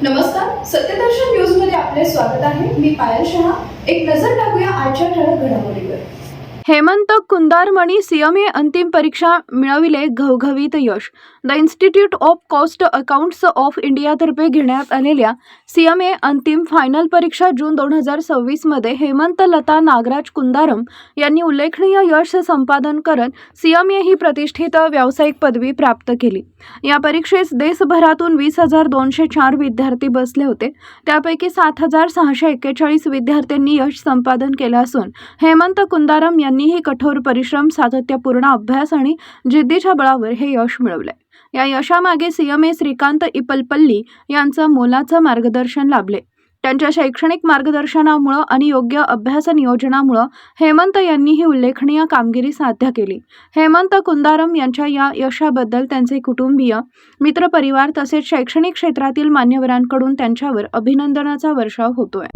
नमस्कार, सत्यदर्शन न्यूज मध्ये आपले स्वागत आहे. मी पायल शहा. एक नजर टाकूया आजच्या ठळक घडामोडीवर. हेमंत कुंदारमणी सीएमए अंतिम परीक्षा मिळविले घवघवीत यश. The institute of cost accounts of इंडियातर्फे घेण्यात आलेल्या सीएमए अंतिम फायनल परीक्षा जून 2026 मध्ये हेमंत लता नागराज कुंदारम यांनी उल्लेखनीय यश संपादन करत सीएमए ही प्रतिष्ठित व्यावसायिक पदवी प्राप्त केली. या परीक्षेस देशभरातून 20,204 विद्यार्थी बसले होते. त्यापैकी 7,641 विद्यार्थ्यांनी यश संपादन केलं असून हेमंत कुंदारम यांनीही कठोर परिश्रम, सातत्यपूर्ण अभ्यास आणि जिद्दीच्या बळावर हे यश मिळवले. या यशामागे सीएमए श्रीकांत इपलपल्ली यांचं मोलाचं मार्गदर्शन लाभले. त्यांच्या शैक्षणिक मार्गदर्शनामुळे आणि योग्य अभ्यास नियोजनामुळे हेमंत यांनी ही उल्लेखनीय कामगिरी साध्य केली. हेमंत कुंदारम यांच्या या यशाबद्दल त्यांचे कुटुंबीय, मित्रपरिवार तसेच शैक्षणिक क्षेत्रातील मान्यवरांकडून त्यांच्यावर अभिनंदनाचा वर्षाव होतोय.